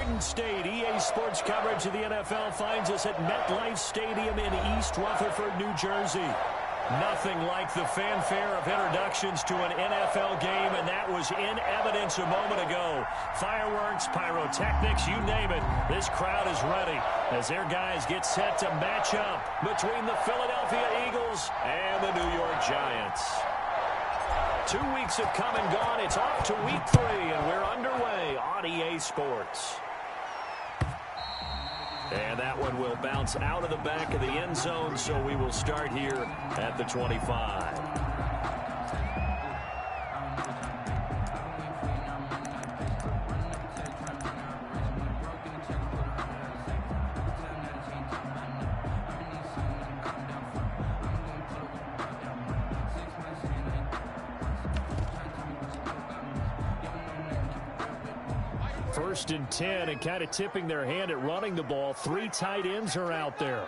Garden State. EA Sports coverage of the NFL finds us at MetLife Stadium in East Rutherford, New Jersey. Nothing like the fanfare of introductions to an NFL game, and that was in evidence a moment ago. Fireworks, pyrotechnics, you name it. This crowd is ready as their guys get set to match up between the Philadelphia Eagles and the New York Giants. 2 weeks have come and gone. It's off to week 3, and we're underway on EA Sports. And that one will bounce out of the back of the end zone, so we will start here at the 25. First and 10, and kind of tipping their hand at running the ball. 3 tight ends are out there.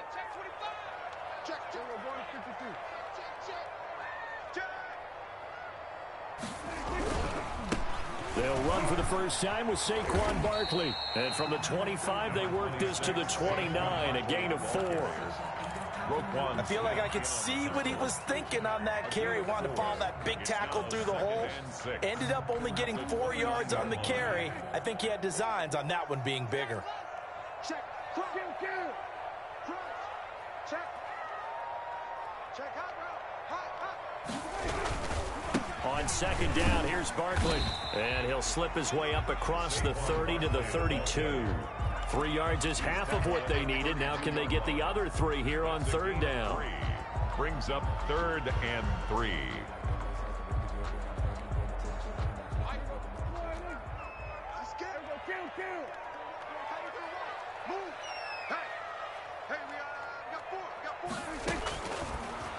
They'll run for the first time with Saquon Barkley. And from the 25, they work this to the 29, a gain of 4. I feel like I could see what he was thinking on that carry. Wanted to follow that big tackle through the hole. Ended up only getting 4 yards on the carry. I think he had designs on that one being bigger. Check. On second down, here's Barkley. And he'll slip his way up across the 30 to the 32. 3 yards is half of what they needed. Now can they get the other 3 here on third down? Brings up 3rd and 3.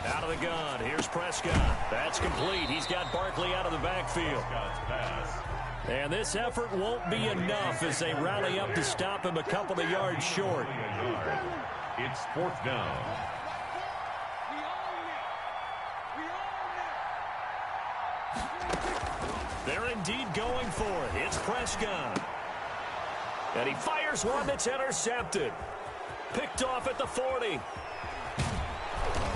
Out of the gun. Here's Prescott. That's complete. He's got Barkley out of the backfield. And this effort won't be enough as they rally up to stop him a couple of yards short. It's 4th down. They're indeed going for it. It's Prescott. And he fires one that's intercepted. Picked off at the 40.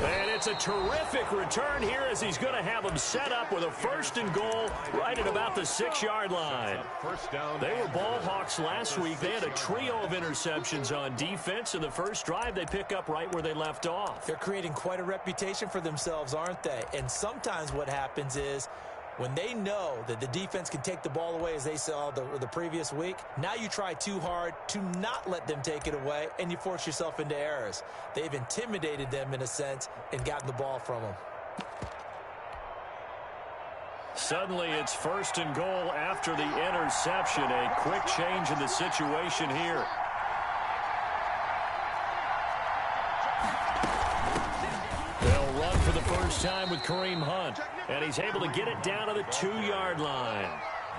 And it's a terrific return here as he's going to have them set up with a 1st and goal right at about the 6-yard line. They were ball hawks last week. They had a trio of interceptions on defense. In the first drive, they pick up right where they left off. They're creating quite a reputation for themselves, aren't they? And sometimes what happens is when they know that the defense can take the ball away, as they saw the previous week, now you try too hard to not let them take it away, and you force yourself into errors. They've intimidated them, in a sense, and gotten the ball from them. Suddenly, it's 1st and goal after the interception. A quick change in the situation here. They'll run for the first time with Kareem Hunt. And he's able to get it down to the 2-yard line.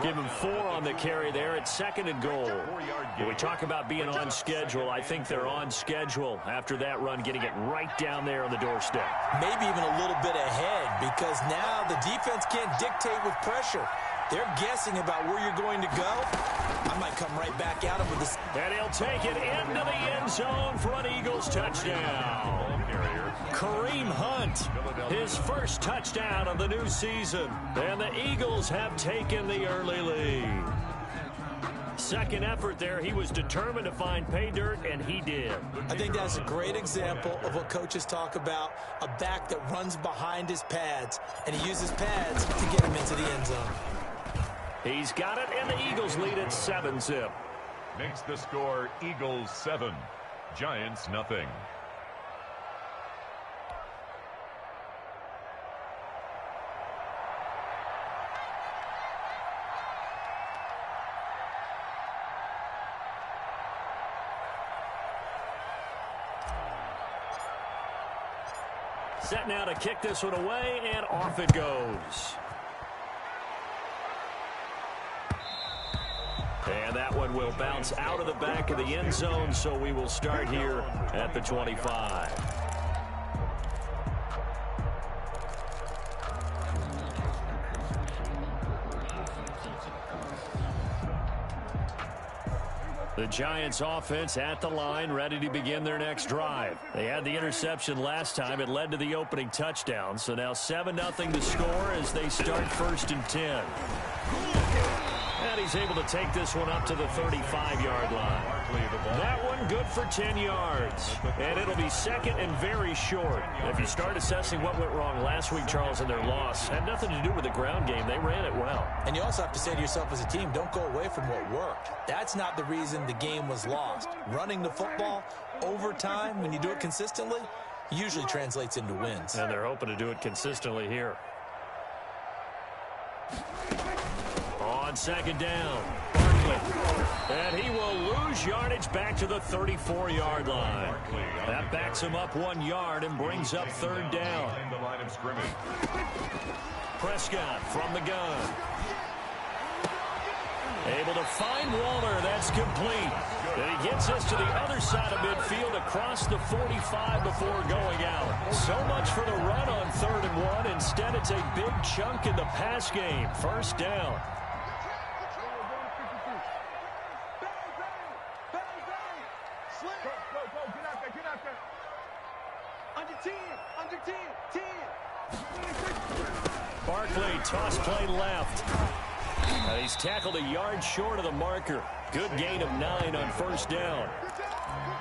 Give him 4 on the carry there at 2nd and goal. When we talk about being on schedule, I think they're on schedule after that run, getting it right down there on the doorstep. Maybe even a little bit ahead, because now the defense can't dictate with pressure. They're guessing about where you're going to go. I might come right back at him with this. And he'll take it into the end zone for an Eagles touchdown. Kareem Hunt, his first touchdown of the new season. And the Eagles have taken the early lead. Second effort there, he was determined to find pay dirt, and he did. I think that's a great example of what coaches talk about, a back that runs behind his pads, and he uses pads to get him into the end zone. He's got it, and the Eagles lead at 7-zip. Makes the score Eagles 7, Giants nothing. Set now to kick this one away, and off it goes. And that one will bounce out of the back of the end zone, so we will start here at the 25. The Giants offense at the line, ready to begin their next drive. They had the interception last time. It led to the opening touchdown. So now 7-0 to score as they start 1st and 10. And he's able to take this one up to the 35-yard line. That one good for 10 yards. And it'll be 2nd and very short. If you start assessing what went wrong last week, Charles, in their loss, had nothing to do with the ground game. They ran it well. And you also have to say to yourself as a team, don't go away from what worked. That's not the reason the game was lost. Running the football over time, when you do it consistently, usually translates into wins. And they're hoping to do it consistently here. On 2nd down, Barkley. And he will lose yardage back to the 34-yard line. That backs him up 1 yard and brings up 3rd down. Prescott from the gun. Able to find Waller. That's complete. And he gets us to the other side of midfield across the 45 before going out. So much for the run on 3rd and 1. Instead, it's a big chunk in the pass game. 1st down. Barkley, toss play left. He's tackled a yard short of the marker. Good gain of 9 on 1st down.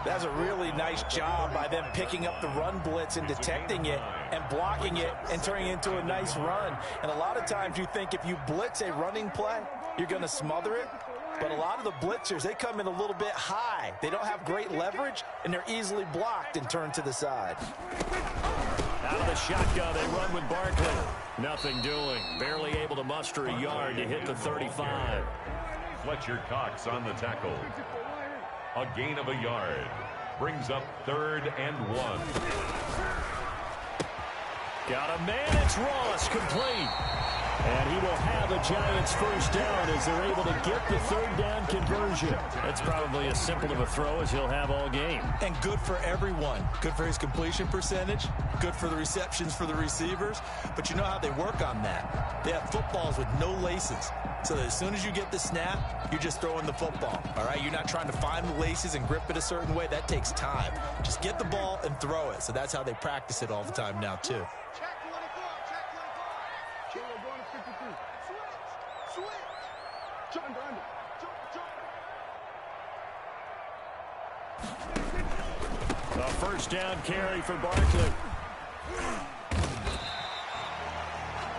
That's a really nice job by them picking up the run blitz and detecting it and blocking it and turning it into a nice run. And a lot of times you think if you blitz a running play, you're going to smother it. But a lot of the blitzers, they come in a little bit high. They don't have great leverage, and they're easily blocked and turned to the side. Out of the shotgun, they run with Barkley. Nothing doing. Barely able to muster a yard to hit the 35. Fletcher Cox on the tackle. A gain of a yard. Brings up 3rd and 1. Got a man. It's Ross, complete. And he will have a Giants 1st down as they're able to get the 3rd down conversion. That's probably as simple of a throw as he'll have all game. And good for everyone. Good for his completion percentage. Good for the receptions for the receivers. But you know how they work on that. They have footballs with no laces. So that as soon as you get the snap, you're just throwing the football. All right? You're not trying to find the laces and grip it a certain way. That takes time. Just get the ball and throw it. So that's how they practice it all the time now, too. A 1st down carry for Barkley.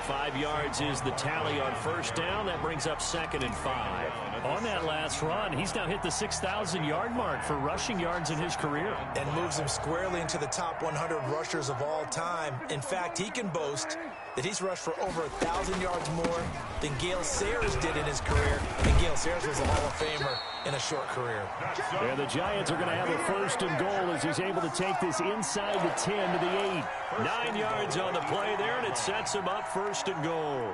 5 yards is the tally on 1st down. That brings up 2nd and 5. On that last run, he's now hit the 6,000-yard mark for rushing yards in his career. And moves him squarely into the top 100 rushers of all time. In fact, he can boast that he's rushed for over 1,000 yards more than Gale Sayers did in his career. And Gale Sayers was a Hall of Famer in a short career. And the Giants are going to have a 1st and goal as he's able to take this inside the 10 to the 8. 9 yards on the play there, and it sets him up 1st and goal.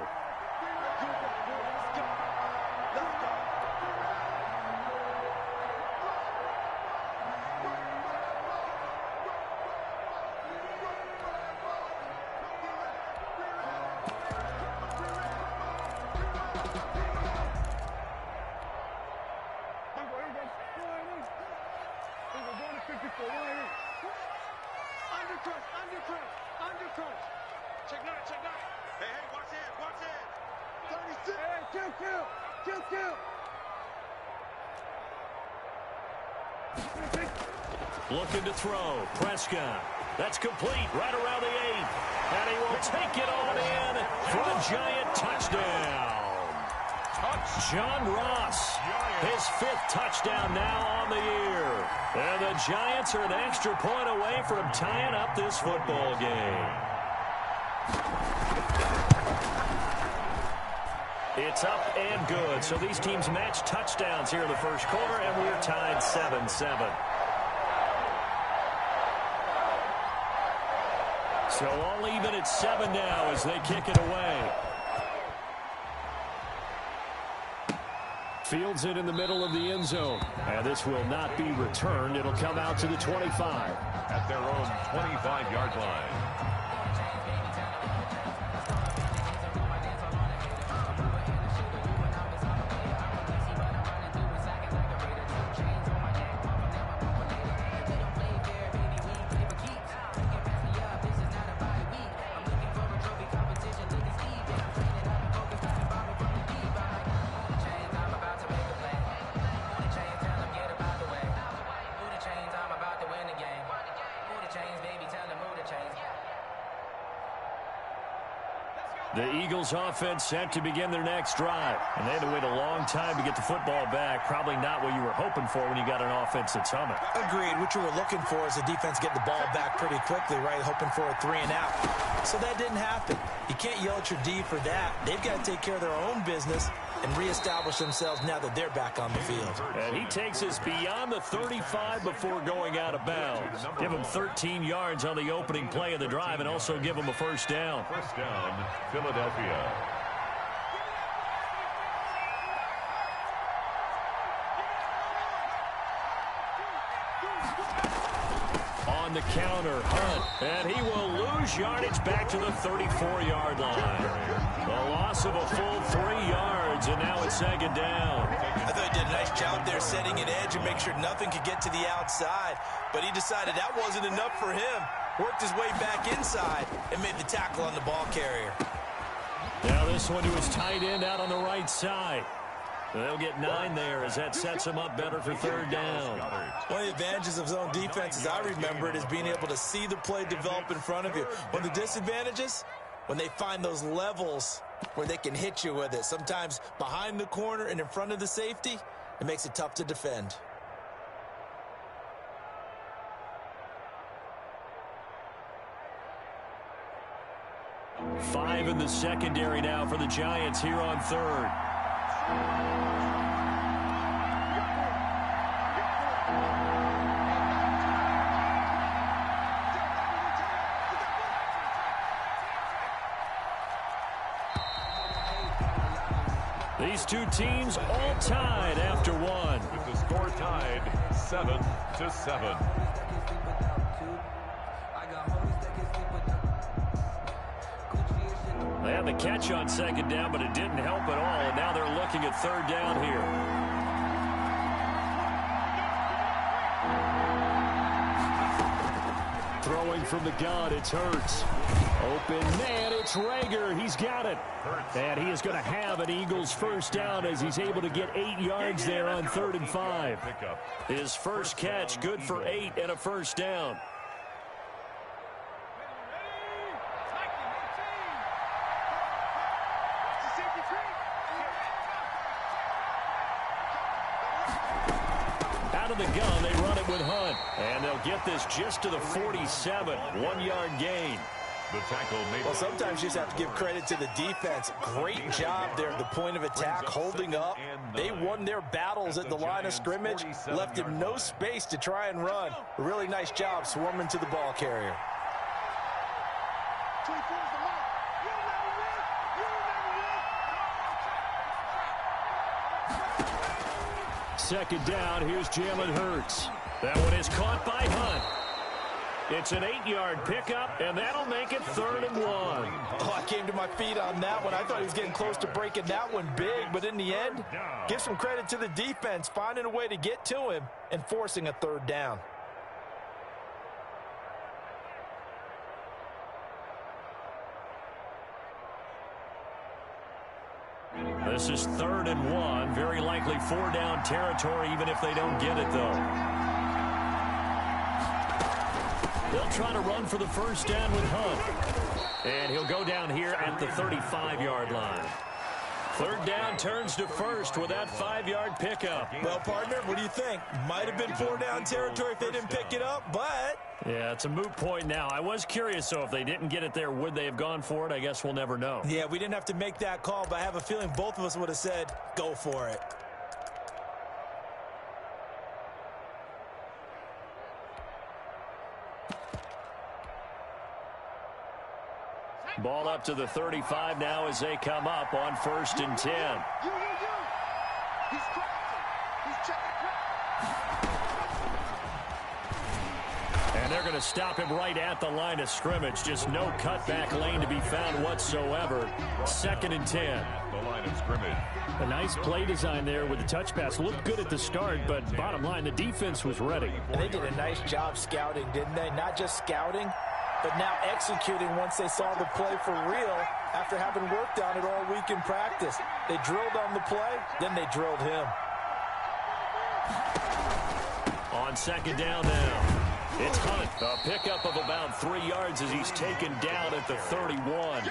Looking to throw. Prescott. That's complete right around the 8. And he will take it on in for a Giant touchdown. John Ross, his 5th touchdown now on the year. And the Giants are an extra point away from tying up this football game. It's up and good. So these teams match touchdowns here in the 1st quarter, and we're tied 7-7. So all even at 7 now as they kick it away. Fields it in the middle of the end zone. And this will not be returned. It'll come out to the 25. At their own 25-yard line. The Eagles offense set to begin their next drive. And they had to wait a long time to get the football back. Probably not what you were hoping for when you got an offense that's humming. Agreed. What you were looking for is the defense getting the ball back pretty quickly, right? Hoping for a 3-and-out. So that didn't happen. You can't yell at your D for that. They've got to take care of their own business and reestablish themselves now that they're back on the field. And he takes us beyond the 35 before going out of bounds. Give him 13 yards on the opening play of the drive and also give him a first down. First down, Philadelphia. On the counter, Hunt, and he will lose yardage back to the 34-yard line. The loss of a full 3 yards, and now it's second down. I thought he did a nice job there setting an edge and make sure nothing could get to the outside, but he decided that wasn't enough for him. Worked his way back inside and made the tackle on the ball carrier. Now this one to his tight end out on the right side. They'll get 9 there as that sets them up better for third down. One of the advantages of zone defense, as I remember it, is being able to see the play develop in front of you. One of the disadvantages, when they find those levels where they can hit you with it, sometimes behind the corner and in front of the safety, it makes it tough to defend. Five in the secondary now for the Giants here on third. These two teams all tied after one. With the score tied 7-7. They had the catch on second down, but it didn't help at all, and now they're looking at third down here. Throwing from the gun, it's Hurts. Open man, it's Rager. He's got it. And he is going to have an Eagles first down as he's able to get 8 yards there on 3rd and 5. His first catch, good for 8 and a first down. Out of the gun, they run it with Hunt. And they'll get this just to the 47, 1-yard gain. The tackle made. Well, sometimes you just have to give credit to the defense. Great job there at the point of attack, holding up. They won their battles at the line of scrimmage, left him no space to try and run. A really nice job swarming to the ball carrier. Second down, here's Jalen Hurts. That one is caught by Hunt. It's an 8-yard pickup, and that'll make it 3rd and 1. Oh, I came to my feet on that one. I thought he was getting close to breaking that one big, but in the end, give some credit to the defense, finding a way to get to him and forcing a 3rd down. This is 3rd and 1. Very likely 4-down territory, even if they don't get it, though. They'll try to run for the first down with Hunt. And he'll go down here at the 35-yard line. 3rd down turns to 1st with that 5-yard pickup. Well, partner, what do you think? Might have been 4-down territory if they didn't pick it up, but... Yeah, it's a moot point now. I was curious, so if they didn't get it there, would they have gone for it? I guess we'll never know. Yeah, we didn't have to make that call, but I have a feeling both of us would have said, go for it. Ball up to the 35 now as they come up on 1st and 10. And they're going to stop him right at the line of scrimmage. Just no cutback lane to be found whatsoever. 2nd and 10. The line of scrimmage. A nice play design there with the touch pass. Looked good at the start, but bottom line, the defense was ready. And they did a nice job scouting, didn't they? Not just scouting, but now executing once they saw the play for real after having worked on it all week in practice. They drilled on the play, then they drilled him. On 2nd down now. It's Hunt, a pickup of about 3 yards as he's taken down at the 31.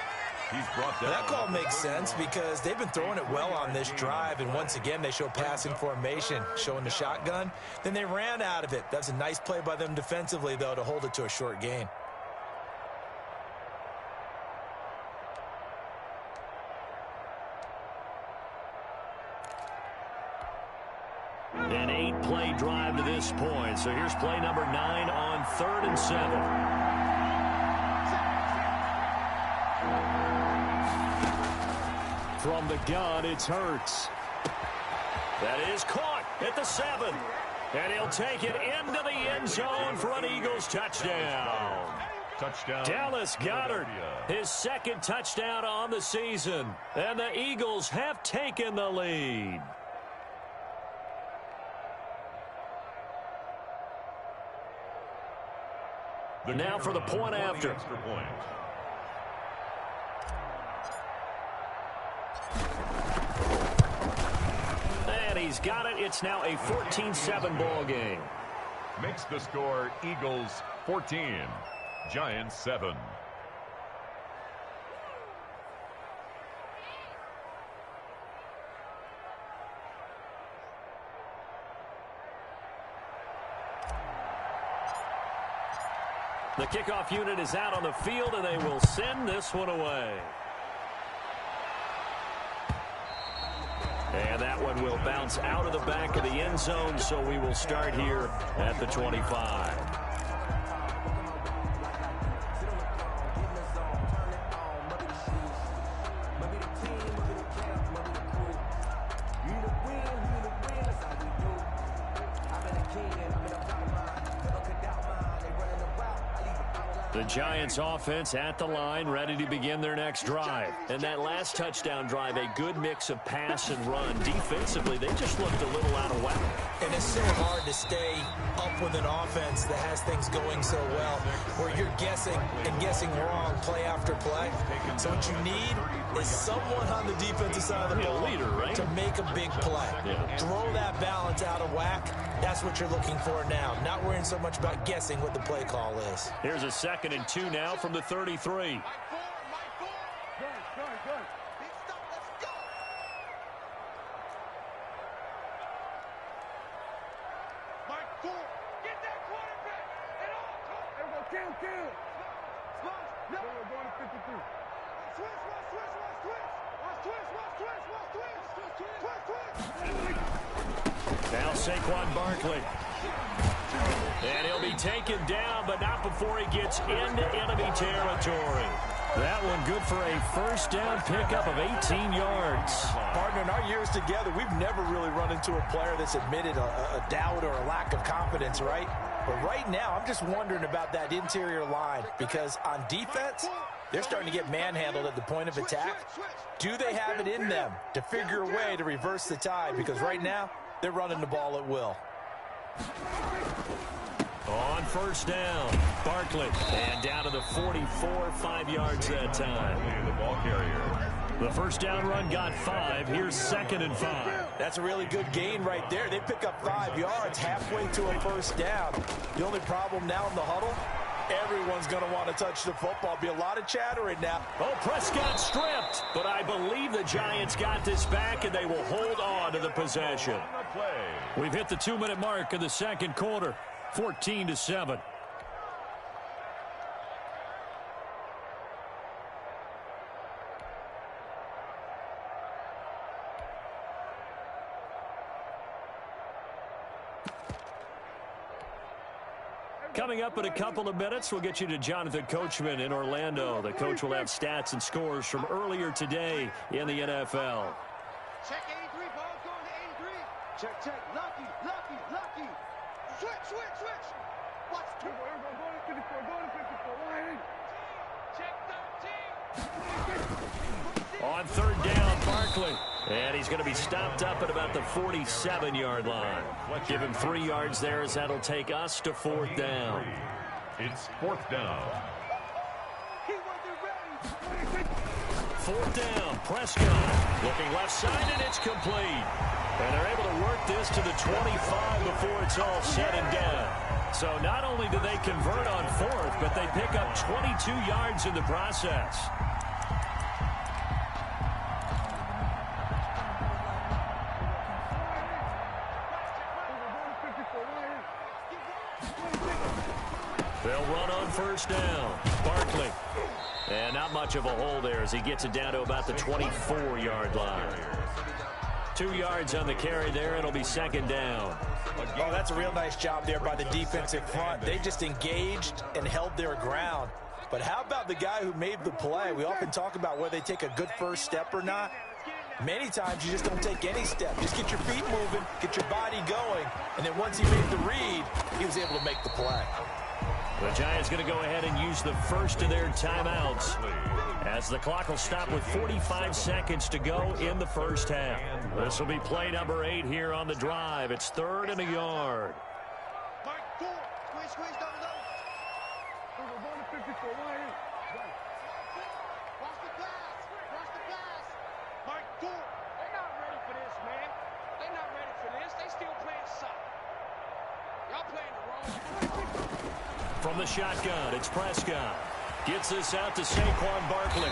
He's brought down. That call makes sense because they've been throwing it well on this drive, and once again they show passing formation, showing the shotgun. Then they ran out of it. That's a nice play by them defensively, though, to hold it to a short gain. An 8-play drive to this point. So here's play number 9 on 3rd and 7. From the gun, it's Hurts. That is caught at the 7. And he'll take it into the end zone for an Eagles touchdown. Touchdown. Dallas Goedert, his second touchdown on the season. And the Eagles have taken the lead. Now for the point after. Point. And he's got it. It's now a 14-7 ball game. Makes the score Eagles 14, Giants 7. The kickoff unit is out on the field, and they will send this one away. And that one will bounce out of the back of the end zone, so we will start here at the 25. The Giants offense at the line, ready to begin their next drive. And that last touchdown drive, a good mix of pass and run. Defensively, they just looked a little out of whack. And it's so hard to stay up with an offense that has things going so well, where you're guessing and guessing wrong play after play. So what you need is someone on the defensive side of the ball leader, right? to make a big play. Yeah. Throw that balance out of whack. That's what you're looking for now. Not worrying so much about guessing what the play call is. Here's a 2nd and 2 now from the 33. Now Saquon Barkley. And he'll be taken down, but not before he gets into enemy territory. That one good for a first down pickup of 18 yards. Partner, in our years together, we've never really run into a player that's admitted a doubt or a lack of confidence, right? But right now, I'm just wondering about that interior line, because on defense, they're starting to get manhandled at the point of attack. Do they have it in them to figure a way to reverse the tide? Because right now, they're running the ball at will. On first down, Barkley. And down to the 44, 5 yards that time. The ball carrier. The first down run got 5. Here's 2nd and 5. That's a really good gain right there. They pick up 5 yards halfway to a first down. The only problem now in the huddle, everyone's going to want to touch the football. Be a lot of chattering now. Oh, Prescott stripped. But I believe the Giants got this back, and they will hold on to the possession. We've hit the 2-minute mark in the second quarter. 14-7. Coming up in a couple of minutes, we'll get you to Jonathan Coachman in Orlando. The coach will have stats and scores from earlier today in the NFL. Check 83, ball's going to 83. Check. Lucky. Switch. Watch. Go to 54, Check 13. On third down, Barkley. And he's going to be stopped up at about the 47-yard line. Give him 3 yards there, as that'll take us to 4th down. It's 4th down. He wasn't ready. 4th down, Prescott. Looking left side, and it's complete. And they're able to work this to the 25 before it's all said and done. So not only do they convert on 4th, but they pick up 22 yards in the process. They'll run on first down. Barkley. And not much of a hole there as he gets it down to about the 24-yard line. 2 yards on the carry there. It'll be second down. Oh, that's a real nice job there by the defensive front. They just engaged and held their ground. But how about the guy who made the play? We often talk about whether they take a good first step or not. Many times you just don't take any step. Just get your feet moving, get your body going, and then once he made the read, he was able to make the play. The Giants going to go ahead and use the first of their timeouts as the clock will stop with 45 seconds to go in the first half. This will be play number 8 here on the drive. It's 3rd and a yard. Squeeze, double. Watch the pass. Mark, they're not ready for this, man. They're not ready for this. They still playing soccer. Y'all playing the wrong. From the shotgun, it's Prescott. Gets this out to Saquon Barkley.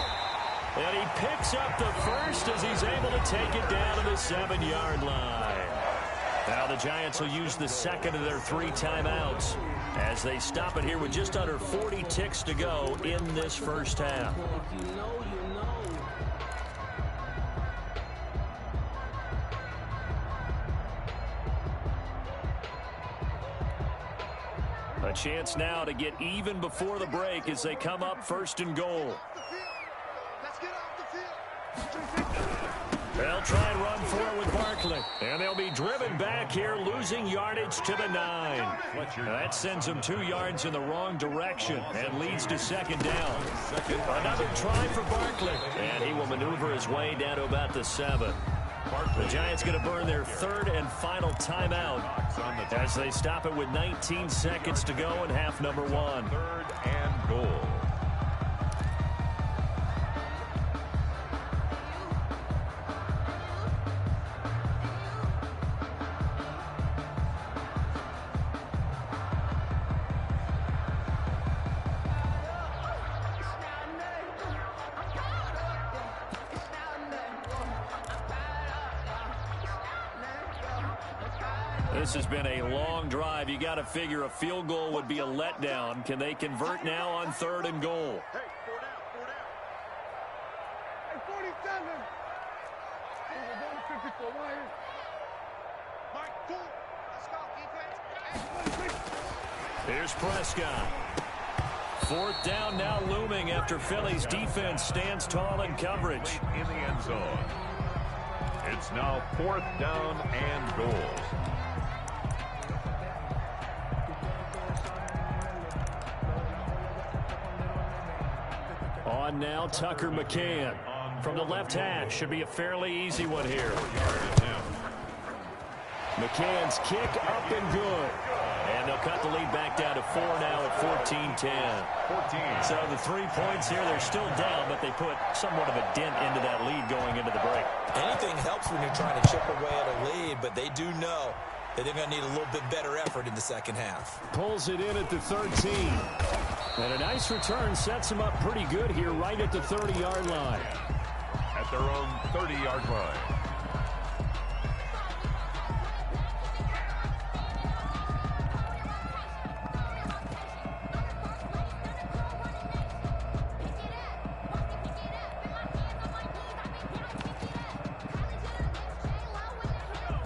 And he picks up the first as he's able to take it down to the 7-yard line. Now the Giants will use the second of their 3 timeouts as they stop it here with just under 40 ticks to go in this first half. A chance now to get even before the break as they come up 1st and goal. Let's get off the field. They'll try and run for it with Barkley. And they'll be driven back here, losing yardage to the 9. That sends them 2 yards in the wrong direction and leads to second down. Another try for Barkley. And he will maneuver his way down to about the 7. The Giants going to burn their 3rd and final timeout as they stop it with 19 seconds to go in half number 1. 3rd and goal. This has been a long drive. You got to figure a field goal would be a letdown. Can they convert now on 3rd and goal? Hey, 47. Mark, let's go, defense. Here's Prescott. 4th down now looming after Philly's defense stands tall in coverage. In the end zone. It's now 4th down and goal. On now, Tucker McCann. From the left hash, should be a fairly easy one here. McCann's kick up and good. And they'll cut the lead back down to 4 now at 14-10. So the 3 points here, they're still down, but they put somewhat of a dent into that lead going into the break. Anything helps when you're trying to chip away at a lead, but they do know that they're going to need a little bit better effort in the second half. Pulls it in at the 13. And a nice return sets them up pretty good here right at the 30-yard line. At their own 30-yard line.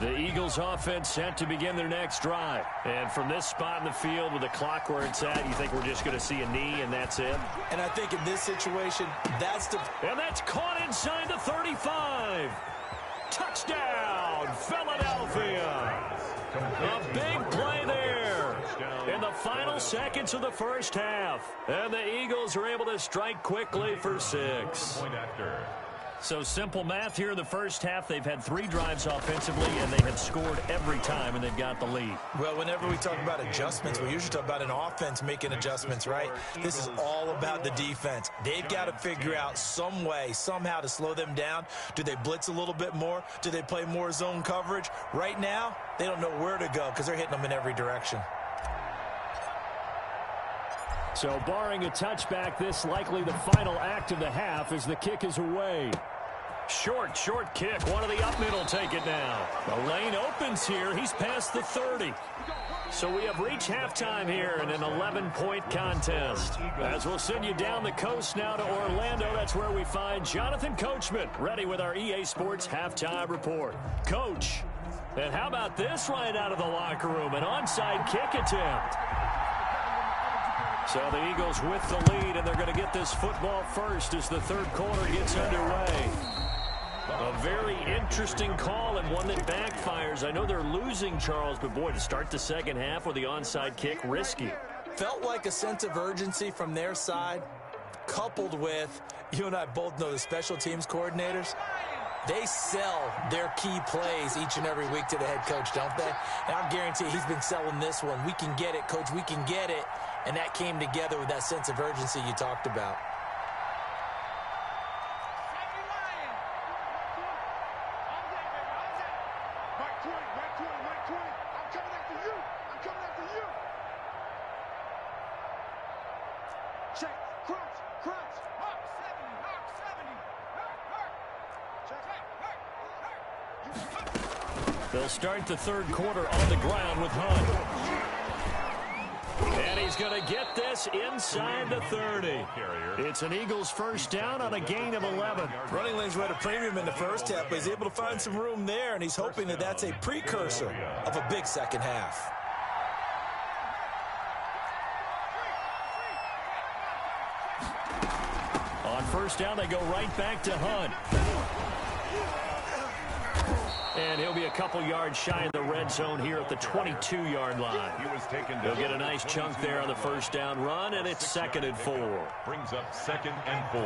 The Eagles offense set to begin their next drive. And from this spot in the field with the clock where it's at, you think we're just going to see a knee and that's it? And I think in this situation, that's the... And that's caught inside the 35. Touchdown, Philadelphia. A big play there in the final seconds of the first half. And the Eagles are able to strike quickly for 6. Point after. So simple math here in the first half. They've had 3 drives offensively, and they have scored every time, and they've got the lead. Well, whenever we talk about adjustments, we usually talk about an offense making adjustments, right? This is all about the defense. They've got to figure out some way, somehow to slow them down. Do they blitz a little bit more? Do they play more zone coverage? Right now, they don't know where to go because they're hitting them in every direction. So barring a touchback, this likely the final act of the half as the kick is away. Short kick. One of the up middle take it now. The lane opens here. He's past the 30. So we have reached halftime here in an 11-point contest. As we'll send you down the coast now to Orlando, that's where we find Jonathan Coachman, ready with our EA Sports halftime report. Coach, and how about this right out of the locker room? An onside kick attempt. So the Eagles with the lead, and they're going to get this football first as the third quarter gets underway. A very interesting call and one that backfires. I know they're losing, Charles, but boy, to start the second half with the onside kick, risky. Felt like a sense of urgency from their side, coupled with, you and I both know the special teams coordinators, they sell their key plays each and every week to the head coach, don't they? And I guarantee he's been selling this one. We can get it, coach, we can get it. And that came together with that sense of urgency you talked about. They'll start the third quarter on the ground with Hunt. And he's going to get this inside the 30. It's an Eagles first down on a gain of 11. Running lanes were at a premium in the first half, but he's able to find some room there, and he's hoping that that's a precursor of a big second half. On first down, they go right back to Hunt. And he'll be a couple yards shy of the red zone here at the 22-yard line. He'll get a nice chunk there on the first down run, and it's 2nd and 4. Brings up 2nd and 4.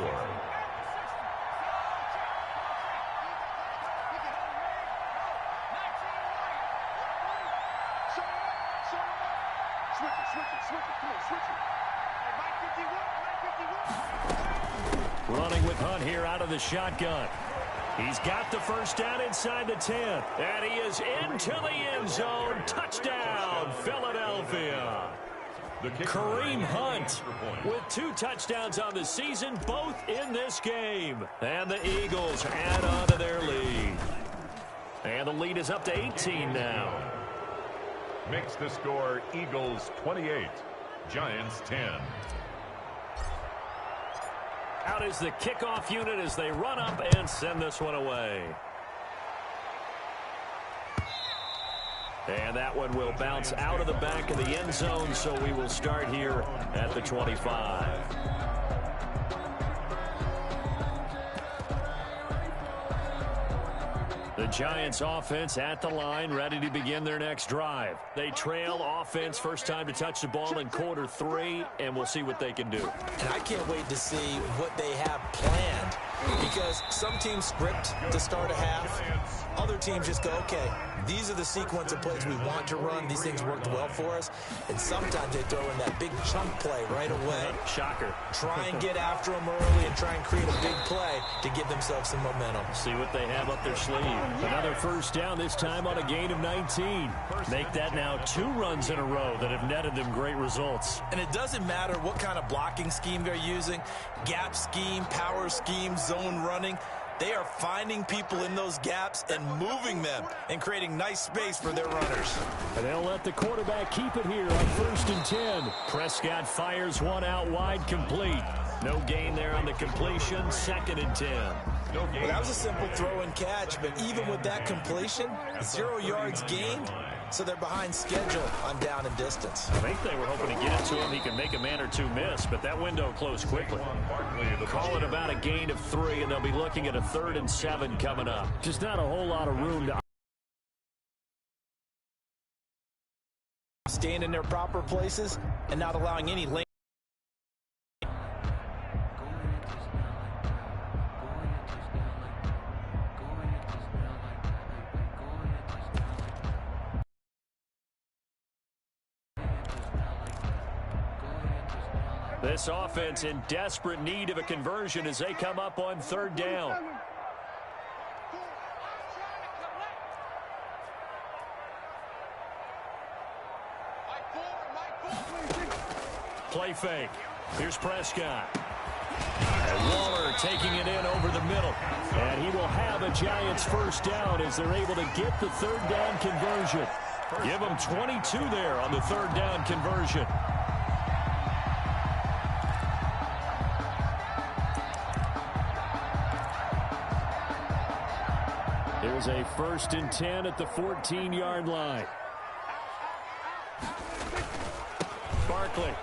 Running with Hunt here out of the shotgun. He's got the first down inside the 10. And he is into the end zone. Touchdown, Philadelphia. Kareem Hunt with 2 touchdowns on the season, both in this game. And the Eagles add on to their lead. And the lead is up to 18 now. Makes the score Eagles 28, Giants 10. Out is the kickoff unit as they run up and send this one away. And that one will bounce out of the back of the end zone, so we will start here at the 25. The Giants offense at the line, ready to begin their next drive. They trail offense, first time to touch the ball in quarter 3, and we'll see what they can do. And I can't wait to see what they have planned, because some teams script to start a half. Other teams just go, okay, these are the sequence of plays we want to run. These things worked well for us. And sometimes they throw in that big chunk play right away. Shocker. Try and get after them early and try and create a big play to give themselves some momentum. See what they have up their sleeve. Another first down, this time on a gain of 19. Make that now 2 runs in a row that have netted them great results. And it doesn't matter what kind of blocking scheme they're using, gap scheme, power scheme, zone running. They are finding people in those gaps and moving them and creating nice space for their runners. And they'll let the quarterback keep it here on 1st and 10. Prescott fires one out wide, complete. No gain there on the completion, 2nd and 10. Well, that was a simple throw and catch, but even with that completion, 0 yards gained, so they're behind schedule on down and distance. I think they were hoping to get it to him. He can make a man or 2 miss, but that window closed quickly. Call it about a gain of 3, and they'll be looking at a 3rd and 7 coming up. Just not a whole lot of room to staying in their proper places and not allowing any lane. This offense in desperate need of a conversion as they come up on 3rd down. Play fake. Here's Prescott. Waller taking it in over the middle. And he will have a Giants first down as they're able to get the third down conversion. Give them 22 there on the third down conversion. Here's a 1st and 10 at the 14-yard line. Barkley.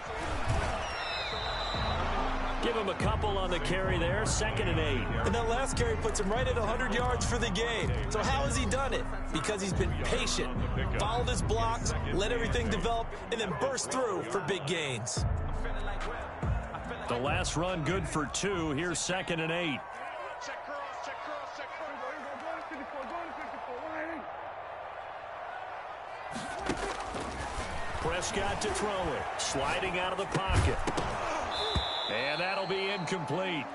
Give him a couple on the carry there. 2nd and 8. And that last carry puts him right at 100 yards for the game. So how has he done it? Because he's been patient, followed his blocks, let everything develop, and then burst through for big gains. The last run good for 2. Here's 2nd and 8. Prescott to throw it. Sliding out of the pocket. And that'll be incomplete.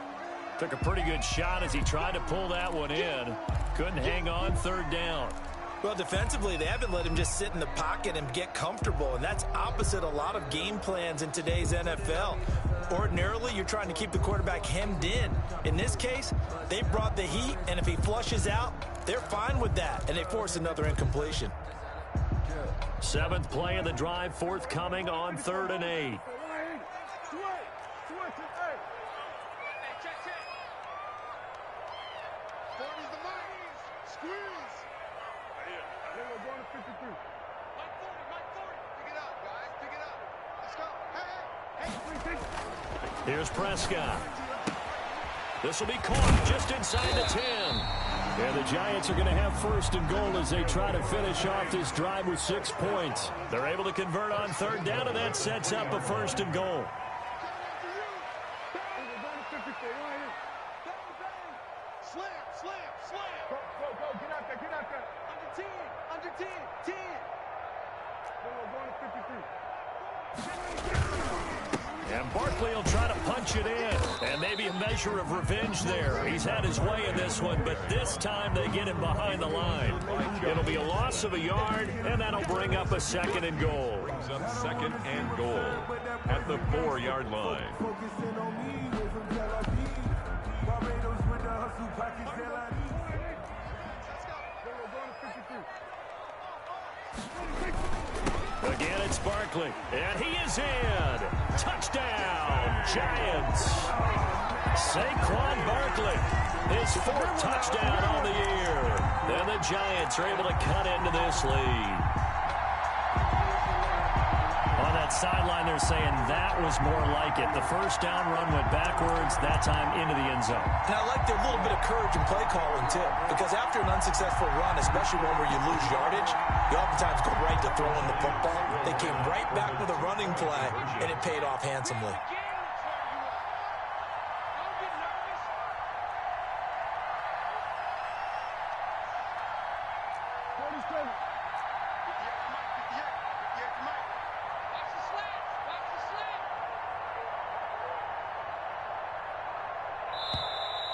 Took a pretty good shot as he tried to pull that one in. Couldn't hang on. 3rd down. Well, defensively, they haven't let him just sit in the pocket and get comfortable, and that's opposite a lot of game plans in today's NFL. Ordinarily, you're trying to keep the quarterback hemmed in. In this case, they brought the heat, and if he flushes out, they're fine with that, and they force another incompletion. 7th play of the drive, forthcoming on 3rd and 8. Here's Prescott. This will be caught just inside the 10. And the Giants are going to have 1st and goal as they try to finish off this drive with 6 points. They're able to convert on 3rd down, and that sets up a 1st and goal. And Barkley will try to punch it in. And maybe a measure of revenge there. He's had his way in this one, but this time they get him behind the line. It'll be a loss of a yard, and that'll bring up a 2nd and goal. Brings up 2nd and goal at the 4-yard line. Again, it's Barkley, and he is in. Touchdown, Giants. Saquon Barkley, his 4th touchdown on the year. And the Giants are able to cut into this lead. On that sideline, they're saying that was more like it. The 1st down run went backwards, that time into the end zone. And I like their little bit of courage in play calling, too. Because after an unsuccessful run, especially one where you lose yardage, you oftentimes go right to throwing the football. They came right back with a running play, and it paid off handsomely.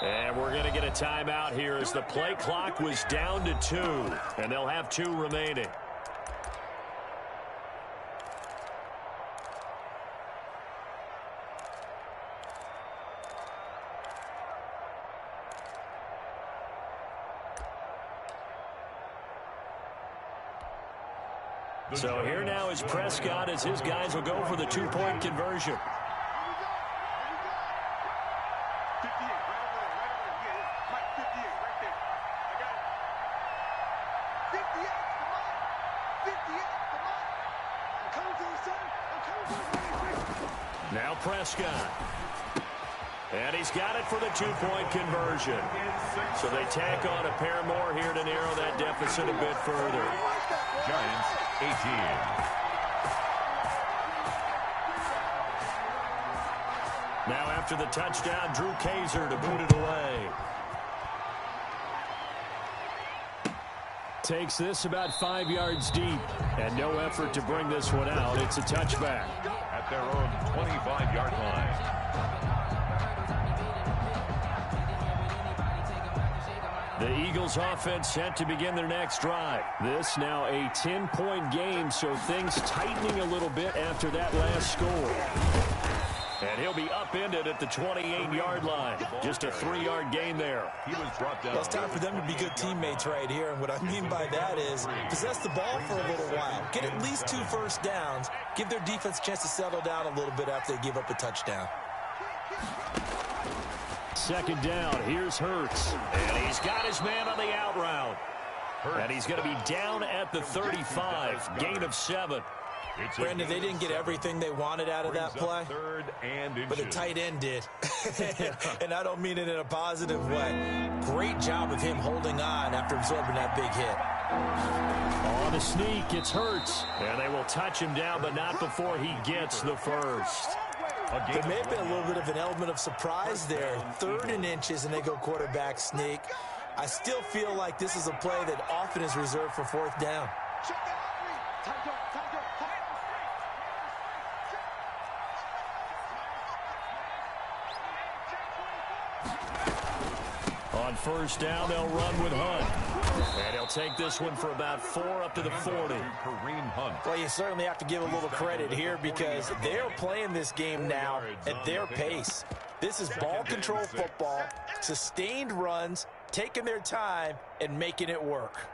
And we're going to get a timeout here as the play clock was down to 2. And they'll have 2 remaining. So here now is Prescott as his guys will go for the 2-point conversion. Now Prescott. And he's got it for the 2-point conversion. So they tack on a pair more here to narrow that deficit a bit further. Giants 18. Now after the touchdown, Drew Kaiser to boot it away. Takes this about 5 yards deep. And no effort to bring this one out. It's a touchback. At their own 25-yard line. The Eagles offense set to begin their next drive. This now a 10-point game, so things tightening a little bit after that last score. And he'll be upended at the 28-yard line. Just a 3-yard gain there. He was brought down. Well, it's time for them to be good teammates right here. And what I mean by that is possess the ball for a little while. Get at least 2 first downs. Give their defense a chance to settle down a little bit after they give up a touchdown. Second down. Here's Hurts. And he's got his man on the out route. And he's going to be down at the 35. Gain of 7. Brandon, they didn't get everything they wanted out of that play, but the tight end did. And I don't mean it in a positive way. Great job of him holding on after absorbing that big hit. On the sneak, it's Hurts. And they will touch him down, but not before he gets the first. There may have been a little bit of an element of surprise there. 3rd and inches, and they go quarterback sneak. I still feel like this is a play that often is reserved for 4th down. On first down, they'll run with Hunt. And he'll take this one for about 4 up to the 40. Well, you certainly have to give a little credit here because they're playing this game now at their pace. This is ball control football, sustained runs, taking their time, and making it work.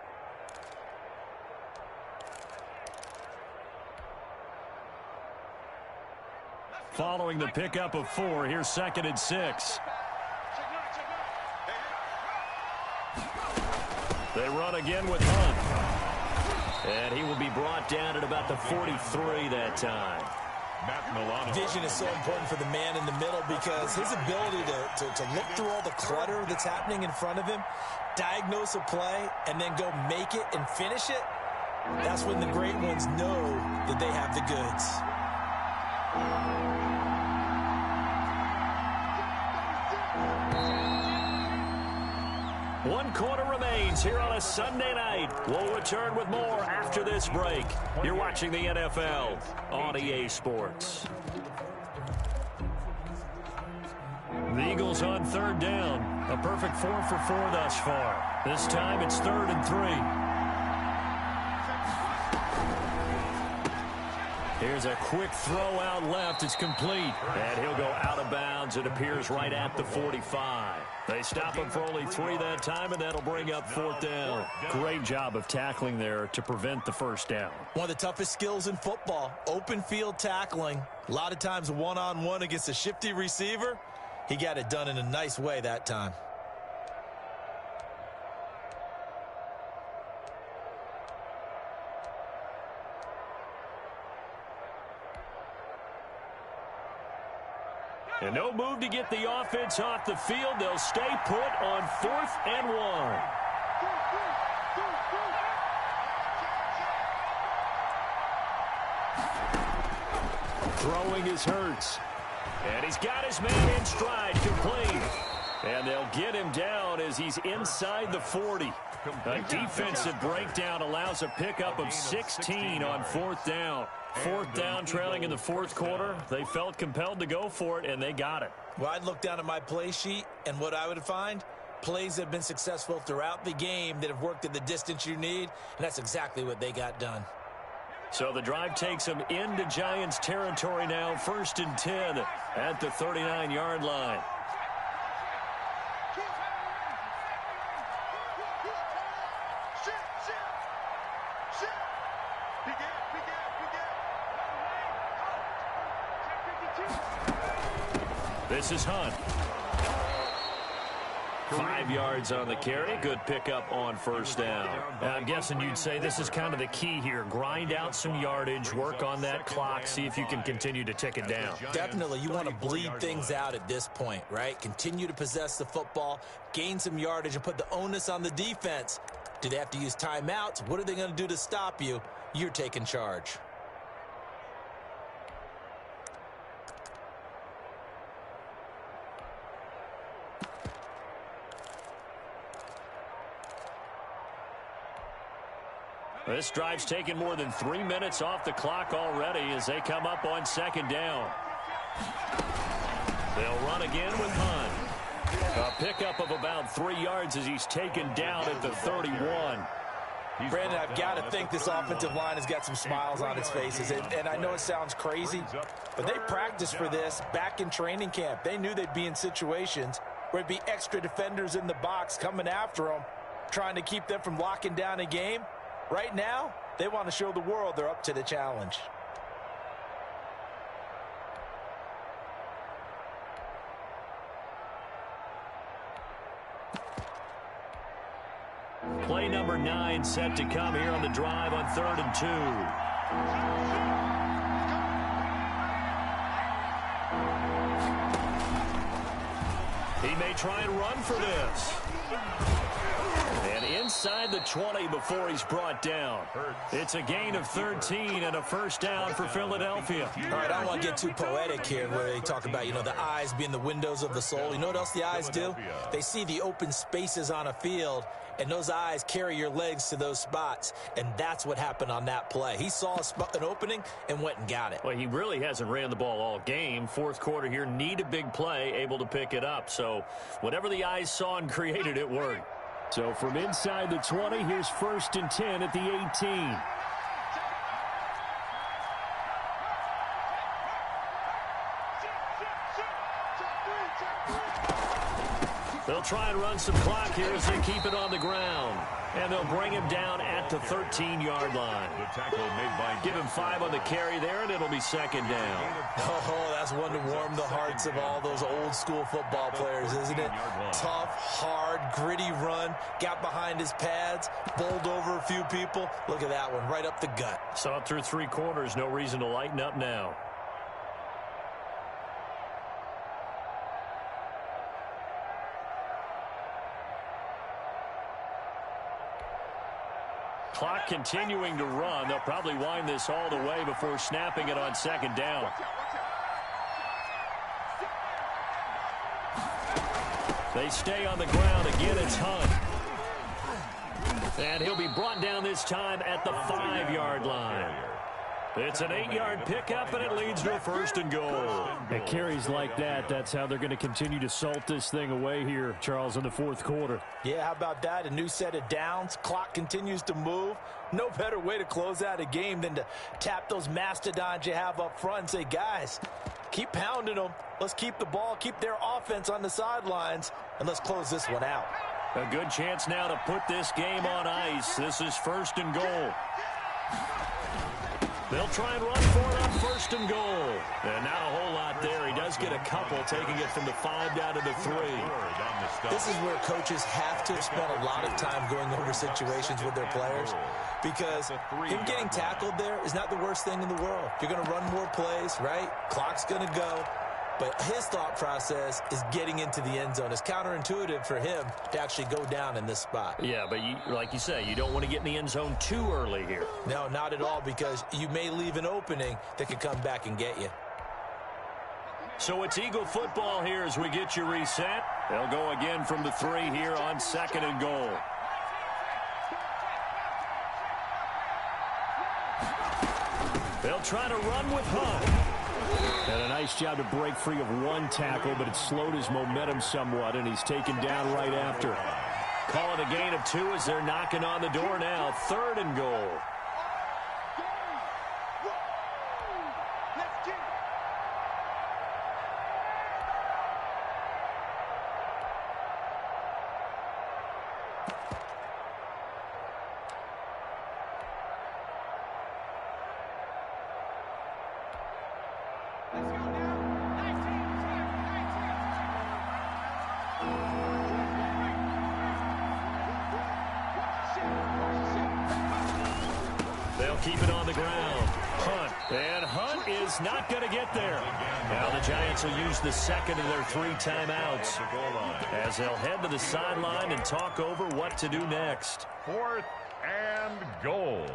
Following the pickup of 4, here's 2nd and 6. They run again with Hunt. And he will be brought down at about the 43 that time. Vision is so important for the man in the middle because his ability to look through all the clutter that's happening in front of him, diagnose a play, and then go make it and finish it, that's when the great ones know that they have the goods. One quarter remains here on a Sunday night. We'll return with more after this break. You're watching the NFL on EA Sports. The Eagles on 3rd down. A perfect 4 for 4 thus far. This time it's 3rd and 3. Here's a quick throw out left. It's complete. And he'll go out of bounds. It appears right at the 45. They stop him for only 3 that time, and that'll bring up 4th down. Great job of tackling there to prevent the first down. One of the toughest skills in football, open field tackling. A lot of times one-on-one against a shifty receiver. He got it done in a nice way that time. And no move to get the offense off the field. They'll stay put on 4th and 1. Throwing is Hurts. And he's got his man in stride, complete. And they'll get him down as he's inside the 40. A defensive breakdown allows a pickup of 16 on 4th down. 4th down, trailing in the 4th quarter. They felt compelled to go for it, and they got it. Well, I'd look down at my play sheet, and what I would find, plays that have been successful throughout the game that have worked at the distance you need, and that's exactly what they got done. So the drive takes them into Giants territory now, 1st and 10 at the 39-yard line. This is Hunt. 5 yards on the carry. Good pickup on 1st down. I'm guessing you'd say this is kind of the key here. Grind out some yardage, work on that clock, see if you can continue to tick it down. Definitely, you want to bleed things out at this point, right? Continue to possess the football, gain some yardage, and put the onus on the defense. Do they have to use timeouts? What are they going to do to stop you? You're taking charge. This drive's taken more than 3 minutes off the clock already as they come up on 2nd down. They'll run again with Hunt. A pickup of about 3 yards as he's taken down at the 31. Brandon, I've got to think this offensive line has got some smiles on its faces. And I know it sounds crazy, but they practiced for this back in training camp. They knew they'd be in situations where there'd be extra defenders in the box coming after them, trying to keep them from locking down a game. Right now, they want to show the world they're up to the challenge. Play number 9 set to come here on the drive on 3rd and 2. He may try and run for this. And inside the 20 before he's brought down. It's a gain of 13 and a first down for Philadelphia. All right, I don't want to get too poetic here where they talk about, the eyes being the windows of the soul. You know what else the eyes do? They see the open spaces on a field, and those eyes carry your legs to those spots, and that's what happened on that play. He saw an opening and went and got it. Well, he really hasn't ran the ball all game. Fourth quarter here, need a big play, able to pick it up. So whatever the eyes saw and created, it worked. So from inside the 20, here's 1st and 10 at the 18. They'll try and run some clock here as they keep it on the ground. And they'll bring him down at the 13-yard line. The tackle made by Give him 5 on the carry there, and it'll be 2nd down. Oh, that's one to warm the hearts of all those old-school football players, isn't it? Tough, hard, gritty run. Got behind his pads, bowled over a few people. Look at that one, right up the gut. Saw it through 3 quarters. No reason to lighten up now. Clock continuing to run. They'll probably wind this all the way before snapping it on 2nd down. They stay on the ground. Again, it's Hunt. And he'll be brought down this time at the 5-yard line. It's an 8-yard pickup, and it leads to a 1st and goal. At carries like that, that's how they're going to continue to salt this thing away here, Charles, in the 4th quarter. Yeah, how about that? A new set of downs. Clock continues to move. No better way to close out a game than to tap those mastodons you have up front and say, guys, keep pounding them. Let's keep the ball, keep their offense on the sidelines, and let's close this one out. A good chance now to put this game on ice. This is 1st and goal. They'll try and run for it on 1st and goal. And not a whole lot there. He does get a couple, taking it from the 5 down to the 3. This is where coaches have to spend a lot of time going over situations with their players, because him getting tackled there is not the worst thing in the world. You're going to run more plays, right? Clock's going to go. But his thought process is getting into the end zone. It's counterintuitive for him to actually go down in this spot. Yeah, but like you say, you don't want to get in the end zone too early here. No, not at all, because you may leave an opening that could come back and get you. So it's Eagle football here as we get you reset. They'll go again from the 3 here on 2nd and goal. They'll try to run with Hunt. And a nice job to break free of 1 tackle, but it slowed his momentum somewhat, and he's taken down right after. Call it a gain of 2 as they're knocking on the door now. 3rd and goal. They'll keep it on the ground. Hunt. And Hunt is not going to get there. Now the Giants will use the 2nd of their 3 timeouts as they'll head to the sideline and talk over what to do next. 4th and goal.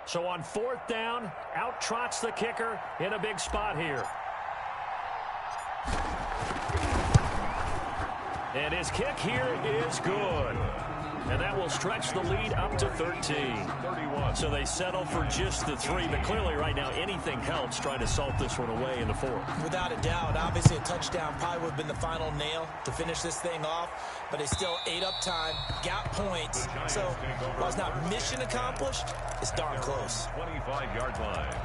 So on 4th down, out trots the kicker in a big spot here. And his kick here is good. and that will stretch the lead up to 13. So they settle for just the 3, but clearly right now anything helps trying to salt this one away in the 4th. Without a doubt, obviously a touchdown probably would have been the final nail to finish this thing off, but they still ate up time, got points. So while it's not mission accomplished, it's darn close. 25-yard line.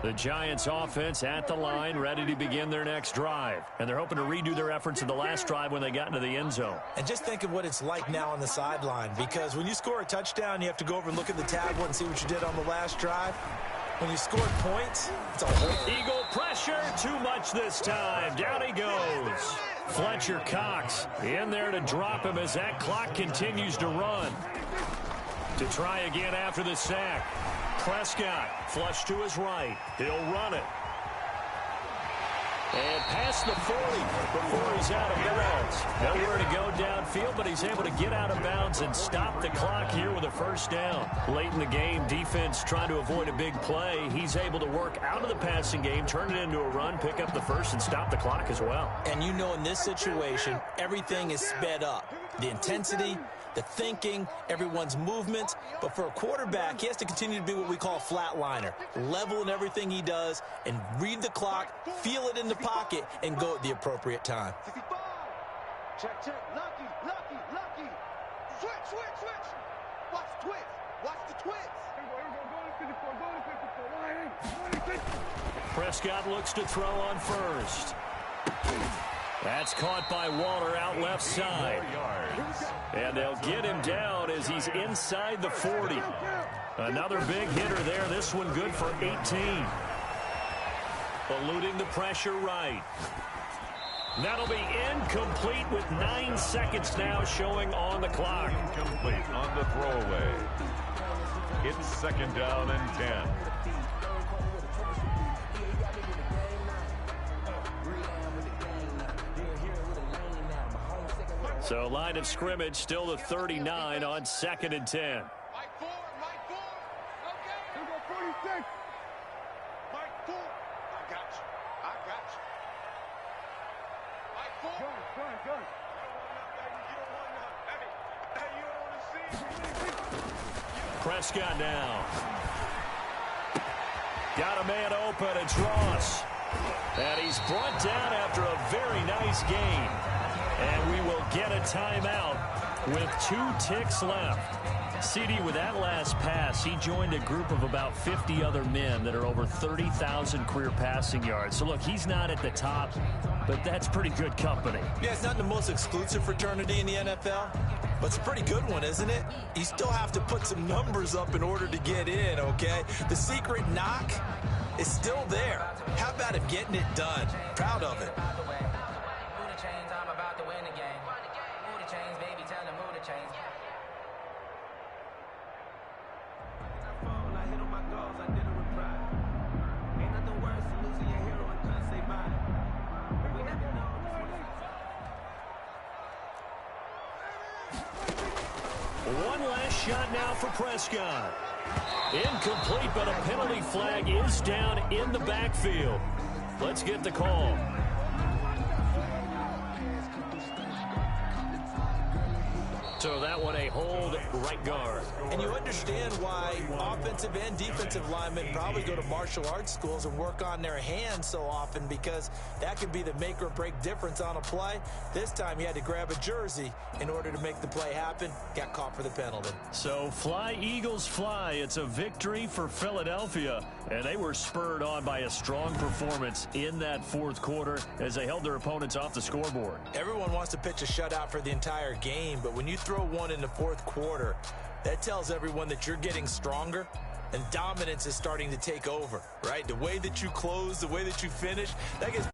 The Giants offense at the line, ready to begin their next drive. And they're hoping to redo their efforts in the last drive when they got into the end zone. And just think of what it's like now on the sideline, because when you score a touchdown, you have to go over and look at the tablet and see what you did on the last drive. When you scored points, it's a whole... Eagle pressure, too much this time. Down he goes. Fletcher Cox in there to drop him as that clock continues to run. To try again after the sack. Prescott, flush to his right. He'll run it. And past the 40 before he's out of bounds. Nowhere to go downfield, but he's able to get out of bounds and stop the clock here with a first down. Late in the game, defense trying to avoid a big play. He's able to work out of the passing game, turn it into a run, pick up the first, and stop the clock as well. And you know in this situation, everything is sped up. The intensity, the thinking, everyone's movement. But for a quarterback, he has to continue to be what we call a flatliner. Level in everything he does and read the clock, feel it in the pocket, and go at the appropriate time. Check, check. Lucky, lucky, lucky. Switch, switch, switch. Watch the twist. Watch the twist. Prescott looks to throw on first. That's caught by Waller out left side. And they'll get him down as he's inside the 40. Another big hitter there. This one good for 18. Eluding the pressure right. That'll be incomplete with 9 seconds now showing on the clock. Incomplete on the throwaway. It's second down and 10. So line of scrimmage still the 39 on 2nd and 10. Mike 4, Mike 4. Okay. 46. Mike 4. I got you. I got you. Mike 4. Gun. You don't want nothing, baby. You don't want nothing. Hey, you don't want to see. Prescott now. Got a man open. It's Ross. And he's brought down after a very nice game. And we will get a timeout with 2 ticks left. CD, with that last pass, he joined a group of about 50 other men that are over 30,000 career passing yards. So, look, he's not at the top, but that's pretty good company. Yeah, it's not the most exclusive fraternity in the NFL, but it's a pretty good one, isn't it? You still have to put some numbers up in order to get in, okay? The secret knock is still there. How about him getting it done? Proud of it. One last shot now for Prescott. Incomplete, but a penalty flag is down in the backfield. Let's get the call. So that one a hold right guard. And you understand why offensive and defensive linemen probably go to martial arts schools and work on their hands so often, because that could be the make or break difference on a play. This time he had to grab a jersey in order to make the play happen. Got caught for the penalty. So fly, Eagles, fly. It's a victory for Philadelphia. And they were spurred on by a strong performance in that 4th quarter as they held their opponents off the scoreboard. Everyone wants to pitch a shutout for the entire game, but when you throw one in the 4th quarter, that tells everyone that you're getting stronger and dominance is starting to take over, right? The way that you close, the way that you finish, that gets